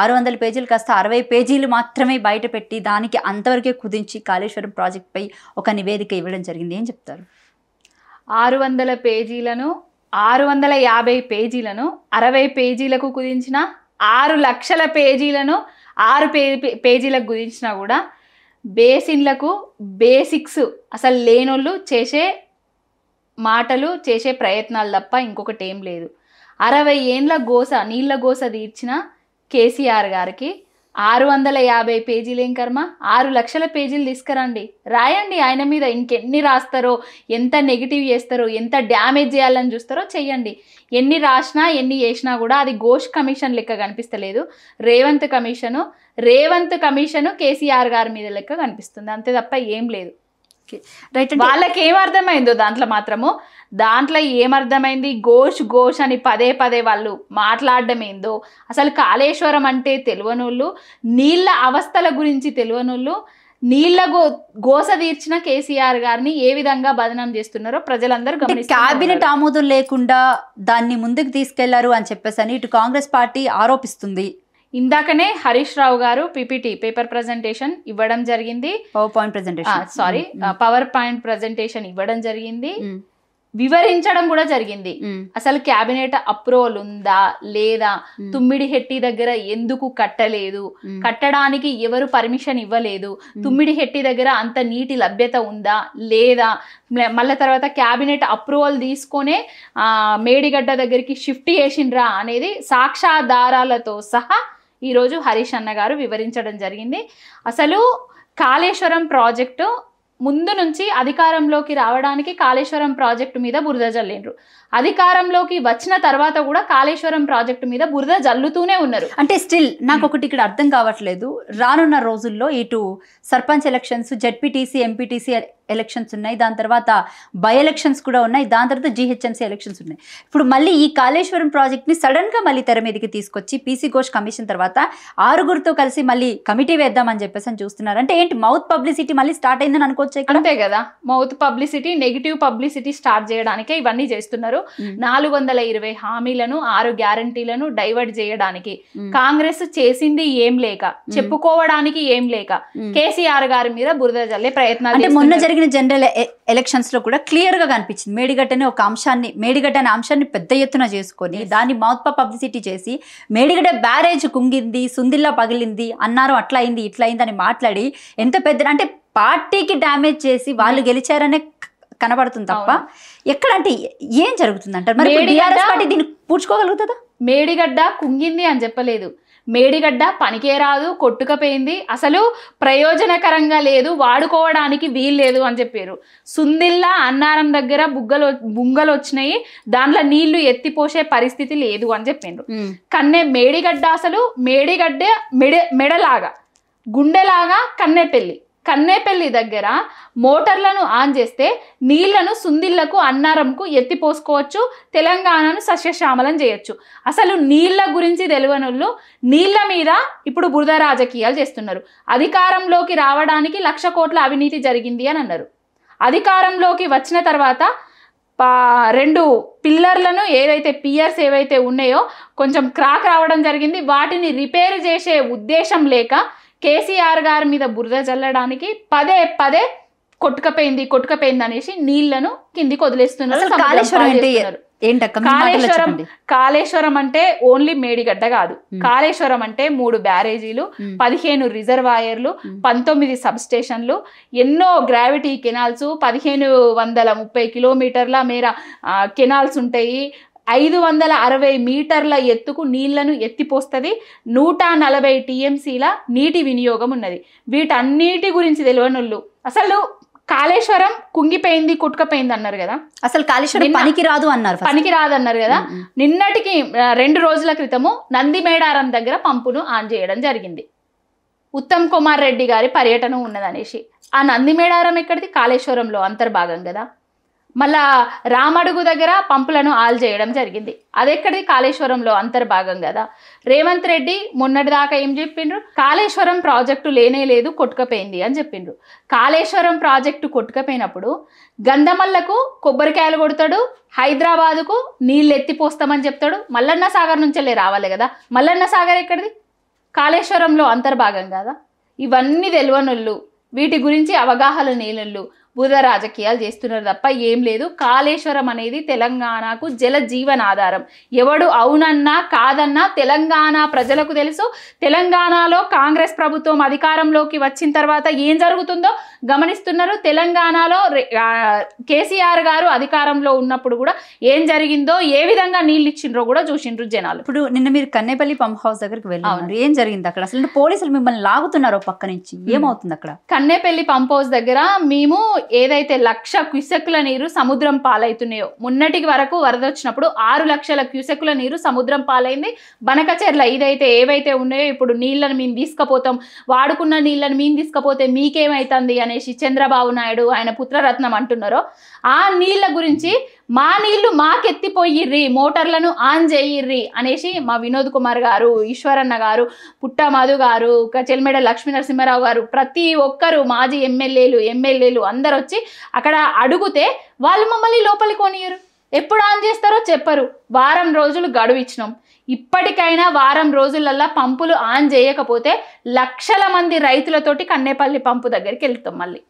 600 పేజీలు కాస్త 60 పేజీలు మాత్రమే బయట పెట్టి దానికి అంతవరకే కుదించి కాళేశ్వరం ప్రాజెక్టుపై ఒక నివేదిక ఇవ్వడం జరిగింది. ఏం చెప్తారు? 600 పేజీలను 650 పేజీలను 60 పేజీలకు కుదించిన, 6 లక్షల పేజీలను 6 పేజీలకు కుదించినా కూడా బేసిన్లకు బేసిక్స్ అసలు లేనోళ్ళు చేసే మాటలు, చేసే ప్రయత్నాలు తప్ప ఇంకొకటి ఏం లేదు. 60 ఏండ్ల గోస, నీళ్ళ గోస తీర్చిన కేసీఆర్ గారికి 650 పేజీలు ఏం కర్మ? 6 లక్షల పేజీలు తీసుకురండి, రాయండి. ఆయన మీద ఇంకెన్ని రాస్తారో, ఎంత నెగిటివ్ చేస్తారో, ఎంత డ్యామేజ్ చేయాలని చూస్తారో చెయ్యండి. ఎన్ని రాసినా ఎన్ని చేసినా కూడా అది ఘోష్ కమిషన్ లెక్క కనిపిస్తలేదు. రేవంత్ కమిషను కేసీఆర్ గారి మీద లెక్క కనిపిస్తుంది, అంతే తప్ప ఏం లేదు. రైట్. వాళ్ళకి ఏమర్థమైందో దాంట్లో ఏమర్థమైంది? ఘోష్ అని పదే వాళ్ళు మాట్లాడడం ఏందో, అసలు కాళేశ్వరం అంటే తెలియనోళ్ళు, నీళ్ళ అవస్థల గురించి తెలియనోళ్ళు, నీళ్ళ గోస తీర్చిన కేసీఆర్ గారిని ఏ విధంగా బదనాం చేస్తున్నారో ప్రజలందరూ గమనిస్తారు. క్యాబినెట్ ఆమోదం లేకుండా దాన్ని ముందుకు తీసుకెళ్లారు అని చెప్పేసి ఇటు కాంగ్రెస్ పార్టీ ఆరోపిస్తుంది. ఇందాకనే హరీష్ రావు గారు పీపీటీ పేపర్ ప్రెజెంటేషన్ ఇవ్వడం జరిగింది, పవర్ పాయింట్ ప్రెజెంటేషన్ ఇవ్వడం జరిగింది, వివరించడం కూడా జరిగింది. అసలు క్యాబినెట్ అప్రూవల్ ఉందా లేదా, తుమ్మిడిహెట్టి దగ్గర ఎందుకు కట్టలేదు, కట్టడానికి ఎవరు పర్మిషన్ ఇవ్వలేదు, తుమ్మిడిహెట్టి దగ్గర అంత నీటి లభ్యత ఉందా లేదా, మళ్ళీ తర్వాత క్యాబినెట్ అప్రూవల్ తీసుకొనే మేడిగడ్డ దగ్గరికి షిఫ్ట్ చేసిండ్రా అనేది సాక్ష్యాధారాలతో సహా ఈరోజు హరీష్ అన్న గారు వివరించడం జరిగింది. అసలు కాళేశ్వరం ప్రాజెక్టు ముందు నుంచి అధికారంలోకి రావడానికి కాళేశ్వరం ప్రాజెక్టు మీద బురద జల్లిండ్రు. అధికారంలోకి వచ్చిన తర్వాత కూడా కాళేశ్వరం ప్రాజెక్టు మీద బురద జల్లుతూనే ఉన్నారు. అంటే స్టిల్ నాకు ఒకటి ఇక్కడ అర్థం కావట్లేదు. రానున్న రోజుల్లో ఇటు sarpanch elections, ZPTC, MPTC elections ఉన్నాయి, దాని తర్వాత బై ఎలక్షన్స్ కూడా ఉన్నాయి, దాని తర్వాత జీహెచ్ఎంసీ ఎలక్షన్స్ ఉన్నాయి. ఇప్పుడు మళ్ళీ ఈ కాళేశ్వరం ప్రాజెక్ట్ని సడన్గా మళ్ళీ తెర మీదకి తీసుకొచ్చి పీసీ ఘోష్ కమిషన్ తర్వాత 6గురితో కలిసి మళ్ళీ కమిటీ వేద్దామని చెప్పేసి అని చూస్తున్నారు. అంటే ఏంటి, మౌత్ పబ్లిసిటీ మళ్ళీ స్టార్ట్ అయిందని అనుకోవచ్చు. అంతే కదా, mouth publicity, negative publicity start చేయడానికే ఇవన్నీ చేస్తున్నారు. 420 హామీలను, 6 గ్యారంటీలను డైవర్ట్ చేయడానికి కాంగ్రెస్ చేసింది ఏం లేక, చెప్పుకోవడానికి ఏం లేక కేసీఆర్ గారి మీద బురద జల్లే ప్రయత్నాలు. అంటే మొన్న జరిగిన జనరల్ ఎలక్షన్స్ లో కూడా క్లియర్ గా కనిపించింది, మేడిగడ్డ అనే అంశాన్ని పెద్ద ఎత్తున చేసుకొని దాన్ని మౌత్ పబ్లిసిటీ చేసి మేడిగడ్డ బ్యారేజ్ కుంగింది, సుందిల్లా పగిలింది అన్నారు, అట్లా అయింది ఇట్లా అయింది అని మాట్లాడి ఎంత పెద్ద అంటే పార్టీకి డ్యామేజ్ చేసి వాళ్ళు గెలిచారనే కనబడుతుంది తప్ప ఎక్కడ అంటే ఏం జరుగుతుంది అంటారు? మరి టీఆర్ఎస్ పార్టీ దీన్ని పూడ్చుకోగలుగుతుందా? మేడిగడ్డ కుంగింది అని చెప్పలేదు, మేడిగడ్డ పనికే రాదు, కొట్టుకపోయింది, అసలు ప్రయోజనకరంగా లేదు, వాడుకోవడానికి వీల్లేదు అని చెప్పారు. సుందిల్లా అన్నారం దగ్గర బుంగలు వచ్చినాయి, దాంట్లో నీళ్లు ఎత్తిపోసే పరిస్థితి లేదు అని చెప్పిండ్రు. కన్నే మేడిగడ్డ అసలు మేడిగడ్డ మెడలాగా గుండెలాగా కన్నేపల్లి దగ్గర మోటార్లను ఆన్ చేస్తే నీళ్లను సుందిళ్లకు, అన్నారంకు ఎత్తిపోసుకోవచ్చు, తెలంగాణను సస్యశ్యామలం చేయొచ్చు. అసలు నీళ్ల గురించి తెలియనోళ్ళు నీళ్ల మీద ఇప్పుడు బురద రాజకీయాలు చేస్తున్నారు. అధికారంలోకి రావడానికి 1,00,000 కోట్ల అవినీతి జరిగింది అని అన్నారు. అధికారంలోకి వచ్చిన తర్వాత 2 పిల్లర్లను ఏదైతే పియర్స్ ఏవైతే ఉన్నాయో కొంచెం క్రాక్ రావడం జరిగింది, వాటిని రిపేర్ చేసే ఉద్దేశం లేక కేసీఆర్ గారి మీద బురద జల్లడానికి పదే కొట్టుకపోయింది అనేసి నీళ్లను కిందికి వదిలేస్తున్నారు. కాళేశ్వరం అంటే ఓన్లీ మేడిగడ్డ కాదు, కాళేశ్వరం అంటే 3 బ్యారేజీలు, 15 రిజర్వాయర్లు, 19 సబ్ స్టేషన్లు, ఎన్నో గ్రావిటీ కెనాల్స్, 1530 కిలోమీటర్ల మేర కెనాల్స్ ఉంటాయి, 560 మీటర్ల ఎత్తుకు నీళ్లను ఎత్తిపోస్తుంది, 140 టీఎంసీల నీటి వినియోగం ఉన్నది. వీటన్నిటి గురించి తెలియనోళ్ళు అసలు కాళేశ్వరం కుంగిపోయింది, కొట్టుకపోయింది అన్నారు కదా, అసలు కాళేశ్వరం పనికి రాదు అన్నారు కదా. నిన్నటికి 2 రోజుల క్రితము నందిమేడారం దగ్గర పంపును ఆన్ చేయడం జరిగింది. ఉత్తమ్ కుమార్ రెడ్డి గారి పర్యటన ఉన్నదనేసి. ఆ నందిమేడారం ఎక్కడిది? కాళేశ్వరంలో అంతర్భాగం కదా. మళ్ళా రామడుగు దగ్గర పంపులను ఆల్ చేయడం జరిగింది, అదెక్కడిది? కాళేశ్వరంలో అంతర్భాగం కదా. రేవంత్ రెడ్డి మొన్నటిదాకా ఏం చెప్పిండ్రు? కాళేశ్వరం ప్రాజెక్టు లేనే లేదు, కొట్టుకపోయింది అని చెప్పిండ్రు. కాళేశ్వరం ప్రాజెక్టు కొట్టుకపోయినప్పుడు గంధమల్లకు కొబ్బరికాయలు కొడతాడు, హైదరాబాదుకు నీళ్ళు ఎత్తిపోస్తామని చెప్తాడు, మల్లన్న సాగర్ నుంచెల్లే రావాలి కదా. మల్లన్న సాగర్ ఎక్కడిది? కాళేశ్వరంలో అంతర్భాగం కదా. ఇవన్నీ తెలియనోళ్ళు, వీటి గురించి అవగాహన లేనోళ్ళు బుధ రాజకీయాలు చేస్తున్నారు తప్ప ఏం లేదు. కాళేశ్వరం అనేది తెలంగాణకు జల జీవనాధారం. ఎవడు అవునన్నా కాదన్నా తెలంగాణ ప్రజలకు తెలుసు. తెలంగాణలో కాంగ్రెస్ ప్రభుత్వం అధికారంలోకి వచ్చిన తర్వాత ఏం జరుగుతుందో గమనిస్తున్నారు. తెలంగాణలో కేసీఆర్ గారు అధికారంలో ఉన్నప్పుడు కూడా ఏం జరిగిందో, ఏ విధంగా నీళ్ళు ఇచ్చిండ్రో కూడా చూసిండ్రు జనాలు. ఇప్పుడు నిన్న మీరు కన్నేపల్లి పంప్ హౌస్ దగ్గరికి వెళ్ళారు, ఏం జరిగింది అక్కడ? అసలు పోలీసులు మిమ్మల్ని లాగుతున్నారు పక్క నుంచి, ఏమవుతుంది అక్కడ? కన్నేపల్లి పంప్ హౌస్ దగ్గర మేము ఏదైతే 1,00,000 క్యూసెక్కుల నీరు సముద్రం పాలవుతున్నాయో, మొన్నటికి వరకు వరద వచ్చినప్పుడు 6 లక్షల క్యూసెక్కుల నీరు సముద్రం పాలైంది. బనకచెర్ల ఏవైతే ఉన్నాయో ఇప్పుడు నీళ్ళని మేము తీసుకుపోతాం, వాడుకున్న నీళ్ళని మేము తీసుకుపోతే మీకేమైతుంది అనేసి చంద్రబాబు నాయుడు ఆయన పుత్రరత్నం అంటున్నారో, ఆ నీళ్ళ గురించి మా నీళ్లు మాకెత్తిపోయిర్రి, మోటార్లను ఆన్ చేయిర్రి అనేసి మా వినోద్ కుమార్ గారు, ఈశ్వరన్న గారు, పుట్ట మధు గారు, చెల్మెడ లక్ష్మీ నరసింహారావు గారు, ప్రతి ఒక్కరు మాజీ ఎమ్మెల్యేలు అందరు వచ్చి అక్కడ అడుగుతే వాళ్ళు మమ్మల్ని లోపలికి కొనియరు. ఎప్పుడు ఆన్ చేస్తారో చెప్పరు. వారం రోజులు గడువు ఇచ్చినాం. ఇప్పటికైనా వారం రోజులల్లా పంపులు ఆన్ చేయకపోతే లక్షల మంది రైతులతోటి కన్నేపల్లి పంపు దగ్గరికి వెళ్తాం మళ్ళీ.